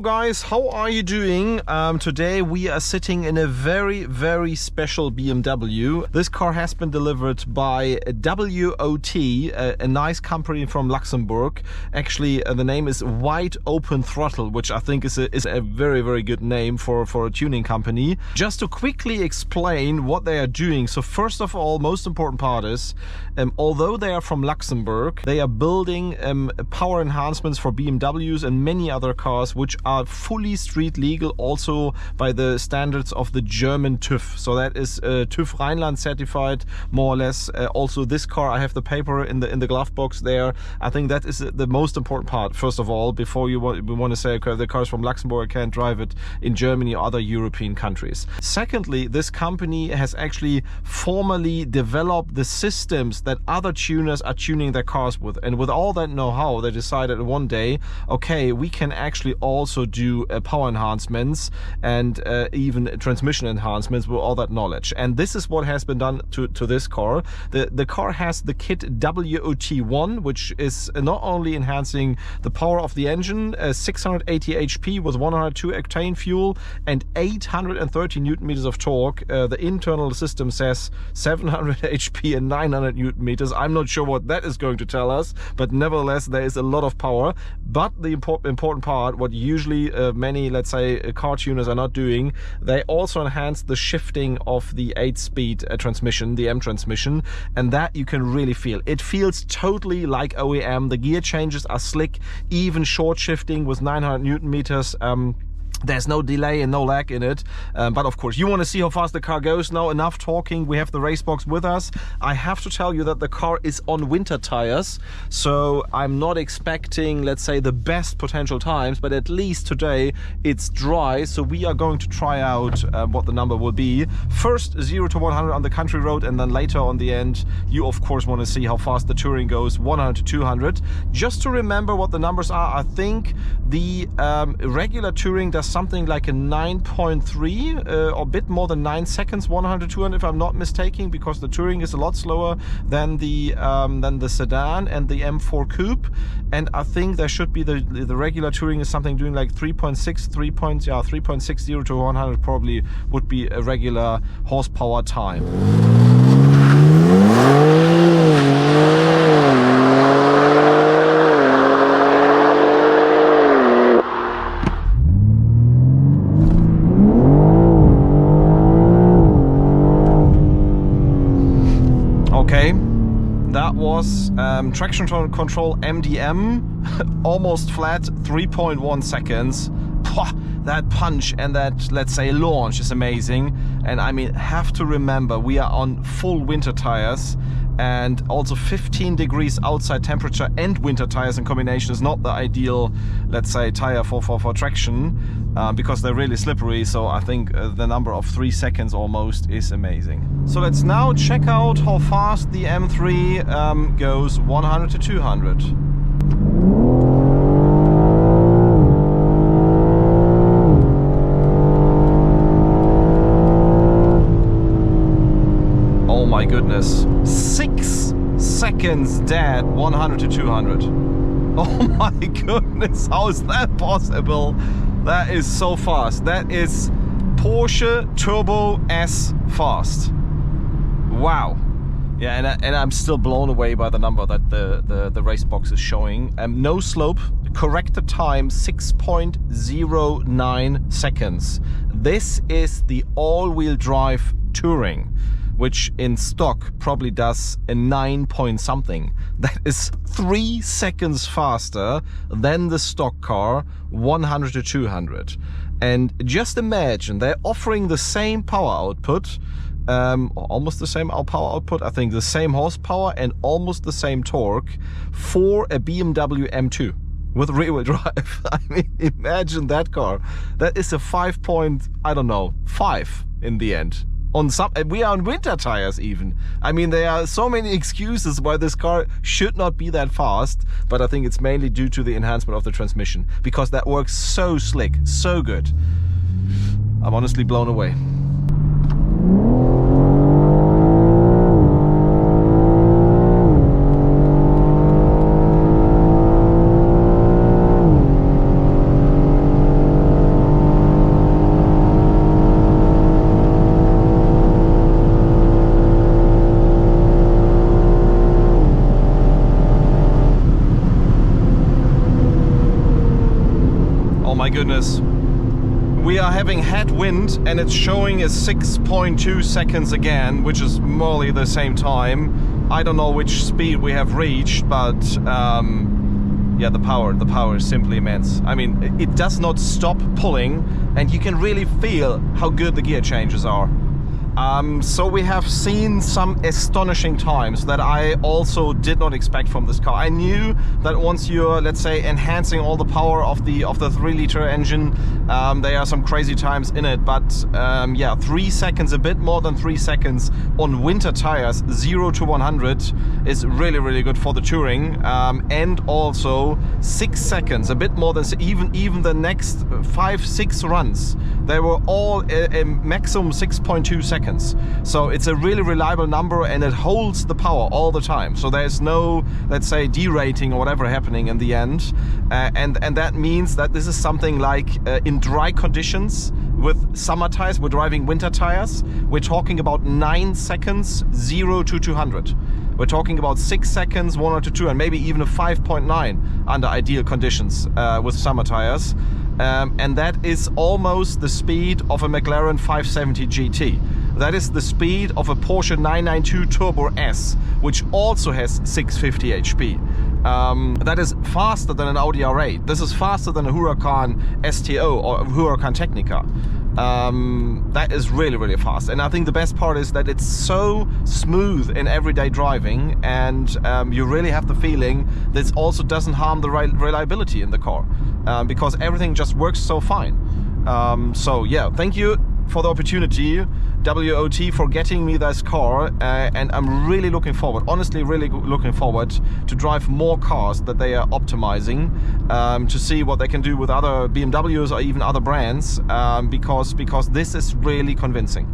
guys, how are you doing? Today we are sitting in a very special BMW. This car has been delivered by WOT, a nice company from Luxembourg. Actually, the name is Wide Open Throttle, which I think is a very good name for a tuning company. Just to quickly explain what they are doing. So first of all, most important part is, although they are from Luxembourg, they are building power enhancements for BMWs and many other cars which are fully street legal, also by the standards of the German TÜV. So that is TÜV Rheinland certified, more or less. Also this car, I have the paper in the glove box there. I think that is the most important part, first of all, before we want to say, okay, the car is from Luxembourg, I can't drive it in Germany or other European countries. Secondly, this company has actually formally developed the systems that other tuners are tuning their cars with. And with all that know-how, they decided one day, okay, we can actually also do power enhancements and even transmission enhancements with all that knowledge. And this is what has been done to this car. The car has the kit WOT1, which is not only enhancing the power of the engine, 680 HP with 102 octane fuel and 830 Newton meters of torque. The internal system says 700 HP and 900 Newton meters. I'm not sure what that is going to tell us, but nevertheless there is a lot of power. But the important part, what usually many, let's say, car tuners are not doing, they also enhance the shifting of the 8-speed transmission, the M transmission, and that you can really feel. It feels totally like OEM. The gear changes are slick, even short shifting with 900 Newton meters. There's no delay and no lag in it, but of course you want to see how fast the car goes. Now enough talking, we have the race box with us. I have to tell you that the car is on winter tires, so I'm not expecting, let's say, the best potential times, but at least today it's dry, so we are going to try out what the number will be. First 0 to 100 on the country road, and then later on the end you of course want to see how fast the touring goes, 100 to 200. Just to remember what the numbers are, I think the regular touring does something like a 9.3 or a bit more than 9 seconds, 100 to 200 if I'm not mistaken, because the touring is a lot slower than the sedan and the M4 Coupe. And I think there should be the regular touring is something doing like 3.60 to 100 probably would be a regular horsepower time. Okay, that was traction control MDM, almost flat, 3.1 seconds. That punch and that, let's say, launch is amazing. And I mean, have to remember, we are on full winter tires, and also 15 degrees outside temperature and winter tires in combination is not the ideal, let's say, tire for traction, because they're really slippery. So I think the number of 3 seconds almost is amazing. So let's now check out how fast the M3 goes, 100 to 200. Oh my goodness, 6 seconds dead, 100 to 200. Oh my goodness, how is that possible? That is so fast. That is Porsche Turbo S fast. Wow. Yeah, and I'm still blown away by the number that the race box is showing. No slope, corrected time 6.09 seconds. This is the all-wheel drive Touring, which in stock probably does a 9 point something. That is 3 seconds faster than the stock car, 100 to 200. And just imagine, they're offering the same power output, almost the same power output, I think the same horsepower and almost the same torque for a BMW M2 with rear-wheel drive. I mean, imagine that car. That is a 5 in the end. On some, we are on winter tires even. I mean, there are so many excuses why this car should not be that fast, but I think it's mainly due to the enhancement of the transmission, because that works so slick, so good. I'm honestly blown away. goodness. We are having headwind and it's showing as 6.2 seconds again, which is more or less the same time. I don't know which speed we have reached, but yeah, the power is simply immense. I mean, it does not stop pulling, and you can really feel how good the gear changes are. So we have seen some astonishing times that I also did not expect from this car. I knew that once you're, let's say, enhancing all the power of the 3-liter engine, there are some crazy times in it. But yeah, 3 seconds, a bit more than 3 seconds on winter tires, 0 to 100, is really, really good for the Touring. And also 6 seconds, a bit more than even the next 5-6 runs, they were all a maximum 6.2 seconds. So it's a really reliable number, and it holds the power all the time. So there's no, let's say, derating or whatever happening in the end. And that means that this is something like in dry conditions with summer tires, we're driving winter tires, we're talking about 9 seconds, 0 to 200. We're talking about 6 seconds, 1 to 2, and maybe even a 5.9 under ideal conditions with summer tires. And that is almost the speed of a McLaren 570 GT. That is the speed of a Porsche 992 Turbo S, which also has 650 HP. That is faster than an Audi R8. This is faster than a Huracan STO or Huracan Technica. That is really, really fast. And I think the best part is that it's so smooth in everyday driving, and you really have the feeling this also doesn't harm the reliability in the car, because everything just works so fine. So yeah, thank you for the opportunity, WOT, for getting me this car, and I'm really looking forward, honestly really looking forward to drive more cars that they are optimizing, to see what they can do with other BMWs or even other brands, because this is really convincing.